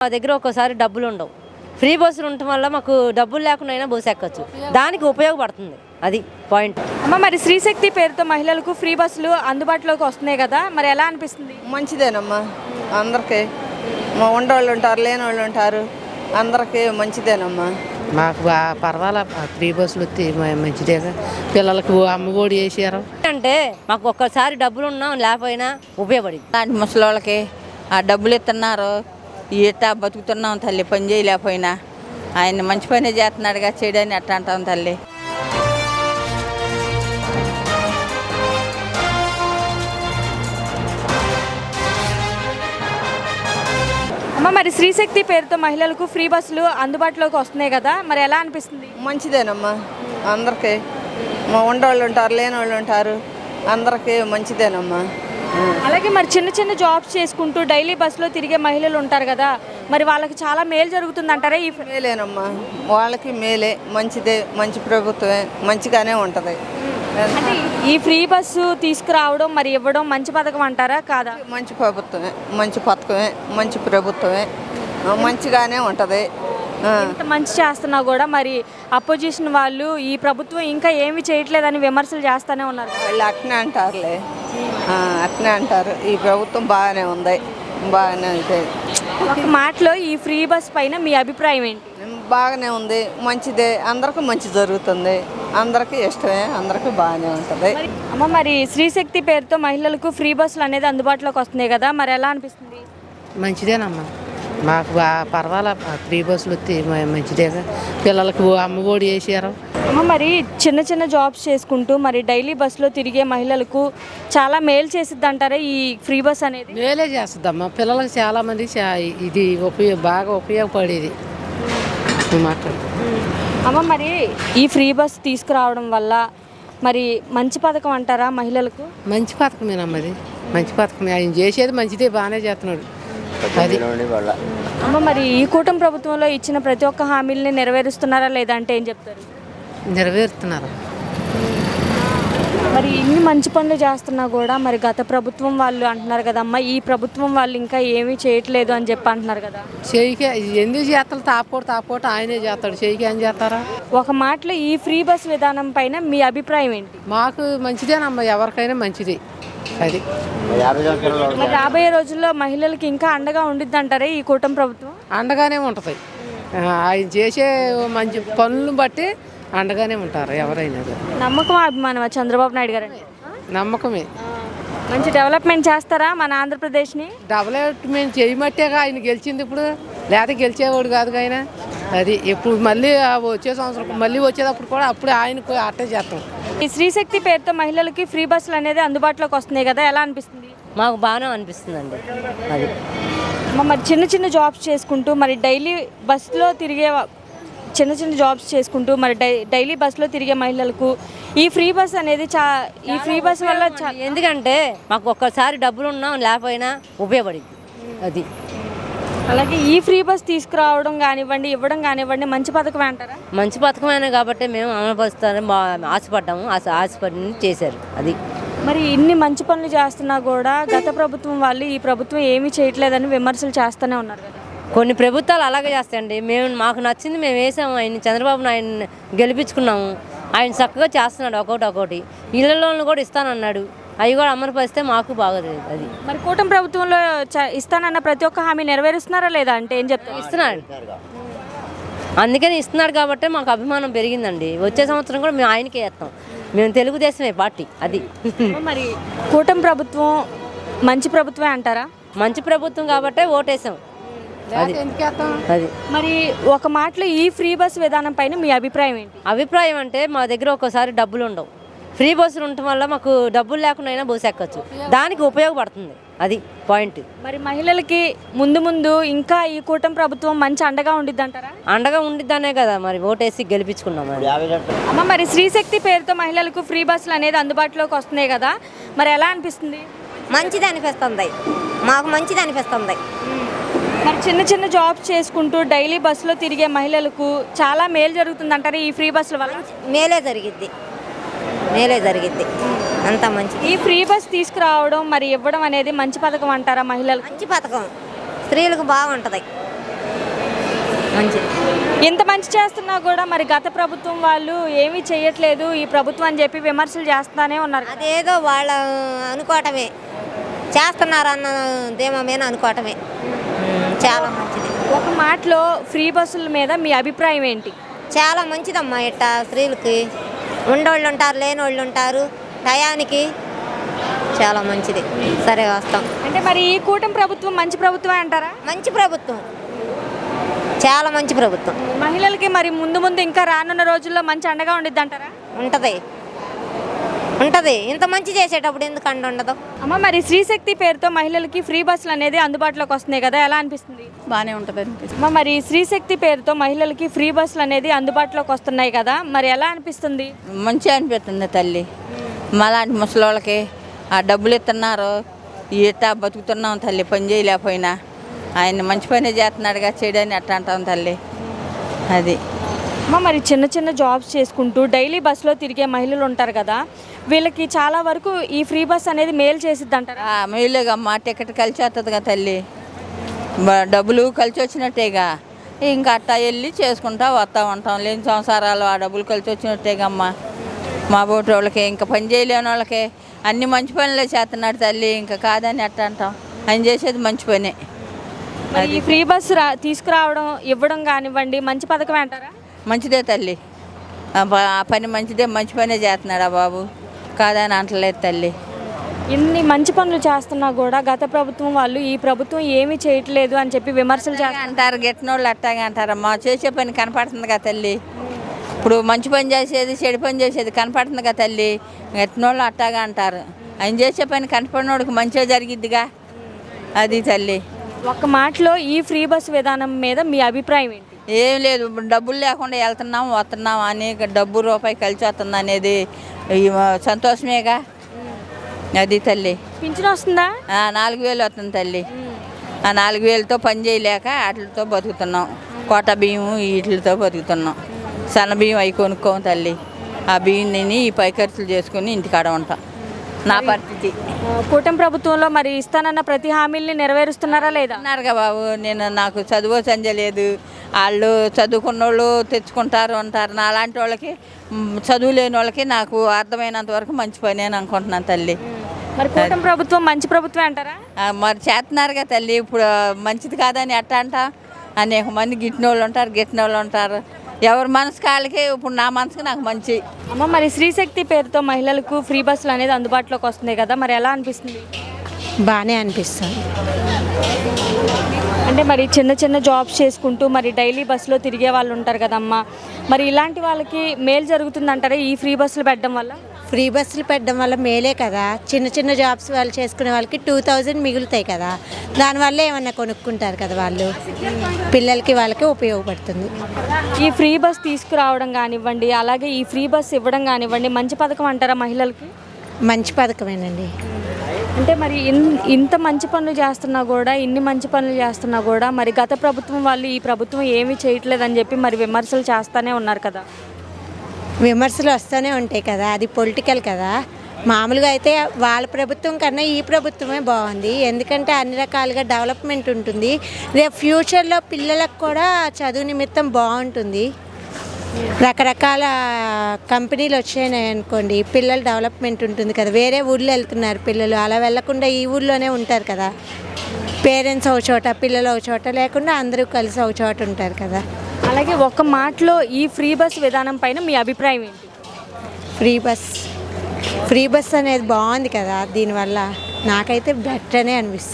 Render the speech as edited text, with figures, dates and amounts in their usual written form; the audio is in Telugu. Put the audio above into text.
మా దగ్గర ఒక్కోసారి డబ్బులు ఉండవు. ఫ్రీ బస్సులు ఉండటం వల్ల మాకు డబ్బులు లేకుండా బస్సు ఎక్కచ్చు, దానికి ఉపయోగపడుతుంది. అది పాయింట్. అమ్మ, మరి శ్రీశక్తి పేరుతో మహిళలకు ఫ్రీ బస్సులు అందుబాటులోకి వస్తున్నాయి కదా, మరి ఎలా అనిపిస్తుంది? మంచిదేనమ్మా, అందరికీ ఉండేవాళ్ళు ఉంటారు, లేని వాళ్ళు ఉంటారు, అందరికీ మంచిదేనమ్మా. మాకు పర్వాలే, ఫ్రీ బస్సులు వస్తే మంచిదేగా. పిల్లలకు అమ్మఒడి వేసారు అంటే మాకు ఒక్కసారి డబ్బులు ఉన్నా లేకపోయినా ఉపయోగపడింది. అలాంటి ముసలోళ్ళకి ఆ డబ్బులు ఇస్తున్నారు, ఇట్టా బతుకుతున్నాం తల్లి. పని చేయలేకపోయినా ఆయన మంచి పని చేస్తున్నాడుగా, చేయడని అట్లా అంటాం తల్లి. అమ్మ, మరి శ్రీశక్తి పేరుతో మహిళలకు ఫ్రీ బస్సులు అందుబాటులోకి వస్తున్నాయి కదా, మరి ఎలా అనిపిస్తుంది? మంచిదేనమ్మా, అందరికీ ఉండేవాళ్ళు ఉంటారు, లేని వాళ్ళు ఉంటారు, అందరికీ మంచిదేనమ్మా. అలాగే మరి చిన్న చిన్న జాబ్స్ చేసుకుంటూ డైలీ బస్సులో తిరిగే మహిళలు ఉంటారు కదా, మరి వాళ్ళకి చాలా మేలు జరుగుతుంది అంటారా? ఈ మేలేనమ్మా, వాళ్ళకి మేలే, మంచిదే, మంచి ప్రభుత్వమే, మంచిగానే ఉంటుంది. అంటే ఈ ఫ్రీ బస్సు తీసుకురావడం మరి ఇవ్వడం మంచి పథకం అంటారా కాదా? మంచి ప్రభుత్వమే, మంచి పథకమే, మంచి ప్రభుత్వమే, మంచిగానే ఉంటుంది. ఇంత మంచి చేస్తున్నా కూడా మరి అపోజిషన్ వాళ్ళు ఈ ప్రభుత్వం ఇంకా ఏమి చేయట్లేదని విమర్శలు చేస్తూనే ఉన్నారు. వాళ్ళు అట్నే అంటారులే, అట్నే అంటారు. ఈ ప్రభుత్వం బాగానే ఉంది, బాగానే ఉంటుంది. ఒక మాటలో ఈ ఫ్రీ బస్ పైన మీ అభిప్రాయం ఏంటి? బాగానే ఉంది, మంచిదే, అందరికీ మంచి జరుగుతుంది, అందరికీ ఇష్టమే, అందరికీ బాగానే ఉంటుంది. అమ్మ, మరి శ్రీశక్తి పేరుతో మహిళలకు ఫ్రీ బస్సులు అనేది అందుబాటులోకి వస్తున్నాయి కదా, మరి ఎలా అనిపిస్తుంది? మంచిదేనమ్మా, మాకు పర్వాలే, ఫ్రీ బస్సులు వస్తే మంచిదేగా. పిల్లలకు అమ్మఒడి వేసారు. అమ్మ, మరి చిన్న చిన్న జాబ్స్ చేసుకుంటూ మరి డైలీ బస్సులో తిరిగే మహిళలకు చాలా మేలు చేసిద్ది అంటారా ఈ ఫ్రీ బస్ అనేది? మేలే చేస్తుందమ్మా, పిల్లలకు చాలామంది ఇది బాగా ఉపయోగపడేది. మాట్లాడు. అమ్మ, మరి ఈ ఫ్రీ బస్ తీసుకురావడం వల్ల మరి మంచి పథకం అంటారా మహిళలకు? మంచి పథకమేనమ్మది, మంచి పథకమే. ఆయన చేసేది మంచిదే, బాగానే చేస్తున్నాడు. అది అమ్మ, మరి ఈ కూటమి ప్రభుత్వంలో ఇచ్చిన ప్రతి ఒక్క హామీలని నెరవేరుస్తున్నారా లేదా అంటే ఏం చెప్తారు? నెరవేరుతున్నారు. మరి ఇన్ని మంచి పనులు చేస్తున్నా కూడా మరి గత ప్రభుత్వం వాళ్ళు అంటున్నారు కదమ్మా, ఈ ప్రభుత్వం వాళ్ళు ఇంకా ఏమీ చేయట్లేదు అని చెప్పి అంటున్నారు కదా. చేయికి ఎందుకు చేస్తారు? తాపోటు ఆయనే చేస్తాడు, చేయికి ఏం చేస్తారా? ఒక మాటలో ఈ ఫ్రీ బస్ విధానం పైన మీ అభిప్రాయం ఏంటి? మాకు మంచిదేనమ్మా, ఎవరికైనా మంచిది. అది మరి రాబోయే రోజుల్లో మహిళలకి ఇంకా అండగా ఉండిద్ది అంటారా ఈ కూటమి ప్రభుత్వం? అండగానే ఉంటుంది. ఆయన చేసే మంచి పనులను బట్టి అండగానే ఉంటారు ఎవరైనా. నమ్మకం, అభిమానం చంద్రబాబు నాయుడు గారు నమ్మకమే. మంచి డెవలప్మెంట్ చేస్తారా మన ఆంధ్రప్రదేశ్ని? డెవలప్మెంట్ చేయమట్టేగా ఆయన గెలిచింది, ఇప్పుడు లేదా గెలిచేవాడు కాదు ఆయన. అది ఇప్పుడు మళ్ళీ వచ్చే సంవత్సరం మళ్ళీ వచ్చేటప్పుడు కూడా అప్పుడు ఆయనకు అట్టే చేస్తాం. ఈ శ్రీశక్తి పేరుతో మహిళలకి ఫ్రీ బస్సులు అనేది అందుబాటులోకి వస్తున్నాయి కదా, ఎలా అనిపిస్తుంది? మాకు బాగానే అనిపిస్తుందండి. అది మరి చిన్న చిన్న జాబ్స్ చేసుకుంటూ మరి డైలీ బస్సులో తిరిగే డైలీ బస్సులో తిరిగే మహిళలకు ఈ ఫ్రీ బస్ అనేది ఈ ఫ్రీ బస్ వల్ల ఎందుకంటే మాకు ఒక్కసారి డబ్బులు ఉన్నా లేకపోయినా ఉపయోగపడింది. అది అలాగే ఈ ఫ్రీ బస్ తీసుకురావడం కానివ్వండి, ఇవ్వడం కానివ్వండి మంచి పథకం అంటారా? మంచి పథకమైన కాబట్టి మేము అమలుపరుస్తారని ఆశపడ్డాము, ఆశపడి చేశారు. అది మరి ఇన్ని మంచి పనులు చేస్తున్నా కూడా గత ప్రభుత్వం వాళ్ళు ఈ ప్రభుత్వం ఏమీ చేయట్లేదని విమర్శలు చేస్తూనే ఉన్నారు కదా. కొన్ని ప్రభుత్వాలు అలాగే చేస్తాయండి. మాకు నచ్చింది మేము వేసాము, ఆయన చంద్రబాబు నాయుడు గెలిపించుకున్నాము, ఆయన చక్కగా చేస్తున్నాడు. ఒక్కొక్కటి ఇళ్లలోను కూడా ఇస్తానన్నాడు, అవి కూడా అమలుపరిస్తే మాకు బాగోదు. అది మరి కూటమి ప్రభుత్వంలో ఇస్తానన్న ప్రతి ఒక్క హామీ నెరవేరుస్తున్నారా లేదా అంటే ఏం చెప్తారు? ఇస్తున్నాడు, అందుకని ఇస్తున్నాడు కాబట్టి మాకు అభిమానం పెరిగిందండి. వచ్చే సంవత్సరం కూడా మేము ఆయనకే వేస్తాం, మేము తెలుగుదేశమే పార్టీ. అది మరి కూటమి ప్రభుత్వం మంచి ప్రభుత్వమే అంటారా? మంచి ప్రభుత్వం కాబట్టే ఓటేసాం. అది మరి ఒక మాటలో ఈ ఫ్రీ బస్ విధానం పైన మీ అభిప్రాయం ఏంటి? అభిప్రాయం అంటే మా దగ్గర ఒక్కోసారి డబ్బులు ఉండవు, ఫ్రీ బస్సులు ఉండటం వల్ల మాకు డబ్బులు లేకుండా బస్సు ఎక్కచ్చు, దానికి ఉపయోగపడుతుంది. అది పాయింట్. మరి మహిళలకి ముందు ఇంకా ఈ కూటమి ప్రభుత్వం మంచి అండగా ఉండిద్ది అంటారా? అండగా ఉండిద్దనే కదా మరి ఓటేసి గెలిపించుకున్నాం. అమ్మ, మరి శ్రీశక్తి పేరుతో మహిళలకు ఫ్రీ బస్సులు అనేది అందుబాటులోకి వస్తున్నాయి కదా, మరి ఎలా అనిపిస్తుంది? మంచిది అనిపిస్తుంది, మాకు మంచిది అనిపిస్తుంది. మరి చిన్న చిన్న జాబ్స్ చేసుకుంటూ డైలీ బస్సులో తిరిగే మహిళలకు చాలా మేలు జరుగుతుంది అంటారా ఈ ఫ్రీ బస్సుల వల్ల? మేలే జరిగిద్ది అంత మంచిది. ఈ ఫ్రీ బస్ తీసుకురావడం మరి ఇవ్వడం అనేది మంచి పథకం అంటారా మహిళలకు? మంచి పథకం, స్త్రీలకు బాగుంటుంది. మంచిది. ఇంత మంచి చేస్తున్నా కూడా మరి గత ప్రభుత్వం వాళ్ళు ఏమీ చేయట్లేదు ఈ ప్రభుత్వం అని చెప్పి విమర్శలు చేస్తానే ఉన్నారు. అదేదో వాళ్ళ అనుకోవటమే చేస్తున్నారు అన్న ధీమా అనుకోవటమే చాలా మంచిది. ఒక మాటలో ఫ్రీ బస్సుల మీద మీ అభిప్రాయం ఏంటి? చాలా మంచిదమ్మా. ఇట్ట స్త్రీలకి ఉండోళ్ళు ఉంటారు, లేని వాళ్ళు ఉంటారు, టయానికి చాలా మంచిది. సరే వస్తాం. అంటే మరి ఈ కూటమి ప్రభుత్వం మంచి ప్రభుత్వమే అంటారా? మంచి ప్రభుత్వం, చాలా మంచి ప్రభుత్వం. మహిళలకి మరి ముందు ముందు ఇంకా రానున్న రోజుల్లో మంచి అండగా ఉండిద్ది అంటారా? ఉంటుంది ఉంటుంది. ఇంత మంచి చేసేటప్పుడు ఎందుకు అండ ఉండదు? అమ్మ, మరి స్త్రీశక్తి పేరుతో మహిళలకి ఫ్రీ బస్సులు అనేది అందుబాటులోకి వస్తున్నాయి కదా, ఎలా అనిపిస్తుంది? బాగానే ఉంటుంది అనిపిస్తుంది. అమ్మ, మరి స్త్రీశక్తి పేరుతో మహిళలకి ఫ్రీ బస్సులు అనేది అందుబాటులోకి వస్తున్నాయి కదా, మరి ఎలా అనిపిస్తుంది? మంచిగా అనిపిస్తుంది తల్లి. మాలాంటి ముసలోళ్ళకి ఆ డబ్బులు ఇస్తున్నారు, ఇట్టా బతుకుతున్నాం తల్లి. పని చేయలేకపోయినా ఆయన మంచి పని చేస్తున్నాడుగా, చేయడని అట్లా అంటాం తల్లి. అది అమ్మ, మరి చిన్న చిన్న జాబ్స్ చేసుకుంటూ డైలీ బస్సులో తిరిగే మహిళలు ఉంటారు కదా, వీళ్ళకి చాలా వరకు ఈ ఫ్రీ బస్ అనేది మేలు చేసిద్ది అంటారా? మేలుగమ్మా, టికెట్ కలిసి వస్తుందిగా తల్లి, డబ్బులు కలిసి వచ్చినట్టేగా. ఇంకా అట్టా వెళ్ళి చేసుకుంటా వస్తూ ఉంటాం. లేని సంవత్సరాలు ఆ డబ్బులు కలిసి వచ్చినట్టేగమ్మా. మా బోటి వాళ్ళకి ఇంకా పని చేయలేని వాళ్ళకి అన్ని మంచి పనులే చేస్తున్నాడు తల్లి. ఇంకా కాదని అట్ట అంటాం, ఆయన చేసేది మంచి పనే. మరి ఈ ఫ్రీ బస్ తీసుకురావడం ఇవ్వడం కానివ్వండి మంచి పథకమే అంటారా? మంచిదే తల్లి, ఆ పని మంచిదే, మంచి పనే చేస్తున్నాడు ఆ బాబు, కాదని అంటలేదు తల్లి. ఇన్ని మంచి పనులు చేస్తున్నా కూడా గత ప్రభుత్వం వాళ్ళు ఈ ప్రభుత్వం ఏమీ చేయట్లేదు అని చెప్పి విమర్శలు చేస్తారు అంటారు. గెట్టినోళ్ళు అట్టాగా అంటారమ్మా. చేసే పని కనపడుతుంది కదా తల్లి. ఇప్పుడు మంచి పని చేసేది, చెడు పని చేసేది కనపడుతుంది కదా తల్లి. గెట్టినోళ్ళు అట్టాగా అంటారు. ఆయన చేసే పని కనపడినోడికి మంచిగా జరిగిద్దిగా, అది తల్లి. ఒక్క మాటలో ఈ ఫ్రీ బస్ విధానం మీద మీ అభిప్రాయం ఏంటి? ఏం లేదు, డబ్బులు లేకుండా వెళ్తున్నాం వస్తున్నాం అని డబ్బు రూపాయి కలిసి వస్తుంది అనేది సంతోషమేగా, అది తల్లి. పింఛన్ వస్తుందా? 4,000 వస్తుంది తల్లి. ఆ 4,000తో పని చేయలేక వాటితో బతుకుతున్నాం. కోట బియ్యం వీటితో బతుకుతున్నాం. సన్న బియ్యం అవి కొనుక్కోం తల్లి. ఆ బియ్యం తిని ఈ పై ఖర్చులు చేసుకుని ఇంటికాడ ఉంటాం. నా పరిస్థితి. కూటమి ప్రభుత్వంలో మరి ఇస్తానన్న ప్రతి హామీల్ని నెరవేరుస్తున్నారా లేదా? అన్నారుగా బాబు, నాకు చదువు సంజలేదు. వాళ్ళు చదువుకున్న వాళ్ళు తెచ్చుకుంటారు అంటారు. నా లాంటి వాళ్ళకి, చదువు లేని వాళ్ళకి నాకు అర్థమైనంత వరకు మంచి పని అని అనుకుంటున్నాను తల్లి. మరి కూటమి ప్రభుత్వం మంచి ప్రభుత్వం అంటారా? మరి చేస్తున్నారుగా తల్లి. ఇప్పుడు మంచిది కాదని ఎట్ట అంట. అనేక మంది గిట్టిన వాళ్ళు ఉంటారు, గిట్టిన వాళ్ళు ఉంటారు. ఎవరి మనసు కాళ్ళకి. ఇప్పుడు నా మనసుకి నాకు మంచి. అమ్మ, మరి స్త్రీశక్తి పేరుతో మహిళలకు ఫ్రీ బస్సులు అనేది అందుబాటులోకి వస్తున్నాయి కదా, మరి ఎలా అనిపిస్తుంది? బాగానే అనిపిస్తుంది. అంటే మరి చిన్న చిన్న జాబ్స్ చేసుకుంటూ మరి డైలీ బస్సులో తిరిగే వాళ్ళు ఉంటారు కదమ్మా, మరి ఇలాంటి వాళ్ళకి మేలు జరుగుతుంది అంటారా ఈ ఫ్రీ బస్సులు పెట్టడం వల్ల? ఫ్రీ బస్సులు పెట్టడం వల్ల మేలే కదా. చిన్న చిన్న జాబ్స్ వాళ్ళు చేసుకునే వాళ్ళకి 2,000 మిగులుతాయి కదా, దానివల్ల ఏమన్నా కొనుక్కుంటారు కదా వాళ్ళు. పిల్లలకి వాళ్ళకి ఉపయోగపడుతుంది. ఈ ఫ్రీ బస్ తీసుకురావడం కానివ్వండి, అలాగే ఈ ఫ్రీ బస్ ఇవ్వడం కానివ్వండి మంచి పథకం అంటారా మహిళలకి? మంచి పథకమేనండి. అంటే మరి ఇంత మంచి పనులు చేస్తున్నా కూడా, ఇన్ని మంచి పనులు చేస్తున్నా కూడా మరి గత ప్రభుత్వం వాళ్ళు ఈ ప్రభుత్వం ఏమీ చేయట్లేదని చెప్పి మరి విమర్శలు చేస్తూనే ఉన్నారు కదా. విమర్శలు వస్తూనే ఉంటాయి కదా, అది పొలిటికల్ కదా. మామూలుగా అయితే వాళ్ళ ప్రభుత్వం కన్నా ఈ ప్రభుత్వమే బాగుంది. ఎందుకంటే అన్ని రకాలుగా డెవలప్మెంట్ ఉంటుంది. రేపు ఫ్యూచర్లో పిల్లలకు కూడా చదువు నిమిత్తం బాగుంటుంది. రకరకాల కంపెనీలు వచ్చాయి అనుకోండి, పిల్లల డెవలప్మెంట్ ఉంటుంది కదా. వేరే ఊళ్ళో వెళ్తున్నారు పిల్లలు, అలా వెళ్లకుండా ఈ ఊళ్ళోనే ఉంటారు కదా. పేరెంట్స్ ఒక చోట, పిల్లలు ఒక చోట లేకుండా అందరూ కలిసి ఒక చోట ఉంటారు కదా. అలాగే ఒక మాటలో ఈ ఫ్రీ బస్ విధానం పైన మీ అభిప్రాయం ఏంటి? ఫ్రీ బస్ అనేది బాగుంది కదా, దీనివల్ల నాకైతే బెటర్ అనే అనిపిస్తుంది.